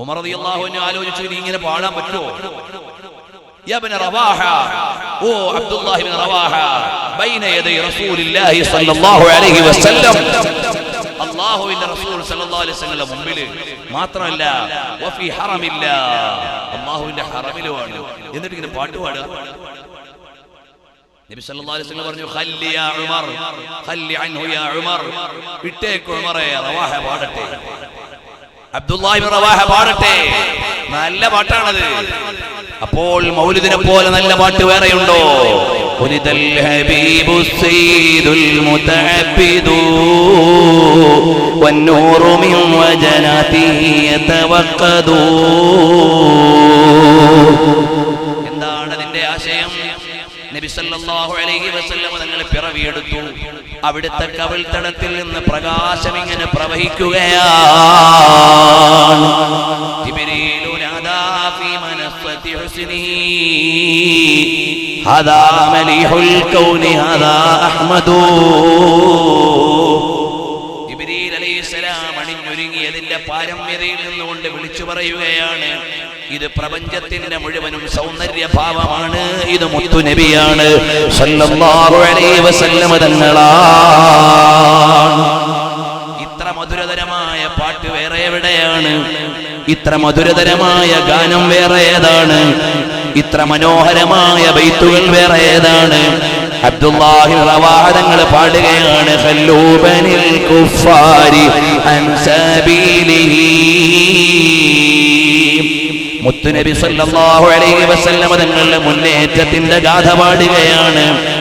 ഉമർ റളിയല്ലാഹു അൻഹു ആലോചിച്ചു, ഇനി ഇങ്ങനെ പാടാൻ പറ്റുമോ? യാ ഇബ്ന റവാഹ, ഓ അബ്ദുല്ലാഹി ഇബ്ന റവാഹ, ബൈന യദൈ റസൂലില്ലാഹി സ്വല്ലല്ലാഹു അലൈഹി വസല്ലം, അല്ലാഹുവിന്റെ റസൂൽ സ്വല്ലല്ലാഹു അലൈഹി വസല്ലം മുമ്പിൽ മാത്രമല്ല, വഫി ഹറമില്ല, അല്ലാഹുവിന്റെ ഹറമിലുമാണ്. എന്നിട്ട് ഇങ്ങനെ പാട്ട് പാടുക. നബി സല്ലല്ലാഹു അലൈഹി വസല്ലം പറഞ്ഞു, ഖല്ലി യാ ഉമർ, ഖല്ലി അൻഹു യാ ഉമർ, വിട്ടേക്ക് ഉമറേ, റവാഹ പാടട്ടെ, അബ്ദുല്ലാഹി ഇബ്നു റവാഹ പാടട്ടെ. നല്ല പാട്ടാണത്. അപ്പോൾ മൗലിദിനെ പോലെ നല്ല പാട്ട് വേറെയുണ്ടോ? ഉനിദൽ ഹബീബു സയ്യിദുൽ മുതഅബ്ബിദു വന്നൂറു മിൻ വജനാതിഹി യതവഖദു. എന്താണ് അതിന്റെ ആശയം? നബി സല്ലല്ലാഹു അലൈഹി വസല്ലം തങ്ങൾ പിറവിയെടുത്തു. അവിടുത്തെ കവിൾത്തടത്തിൽ നിന്ന് പ്രകാശം ഇങ്ങനെ പ്രവഹിക്കുകയാണ്. ജിബ്രീലു നാദാ ഫീ മനസ്സതി ഹുസ്നിഹി ഹദാ മലീഹുൽ കൗനി ഹദാ അഹ്മദു. ജിബ്രീൽ അലൈഹിസ്സലാം അണിഞ്ഞൊരുങ്ങിയതിന്റെ പാരമ്യതയിൽ നിന്നുകൊണ്ട് വിളിച്ചു പറയുകയാണ്, ഇത് പ്രപഞ്ചത്തിന്റെ മുഴുവനും സൗന്ദര്യഭാവമാണ്, ഇത് മുത്തുനബിയാണ് സല്ലല്ലാഹു അലൈഹി വസല്ലം തങ്ങളാണ്. ഇത്ര മധുരതരമായ പാട്ട് വേറെ എവിടെയാണ്? ഇത്ര മധുരതരമായ ഗാനം വേറെ ഏതാണ്? ഇത്ര മനോഹരമായ ബൈത്തുകൾ വേറെ ഏതാണ്? അബ്ദുല്ലാഹി റവാഹ തങ്ങൾ പാടുകയാണ്, ഖല്ലൂബനിൽ കുഫാരി അൻ സബീലിഹി. മുത്തുനബി സല്ലല്ലാഹു അലൈഹി വസല്ലം തങ്ങളുടെ മുന്നേറ്റത്തിന്റെ ഗാഥ പാടുകയാണ്.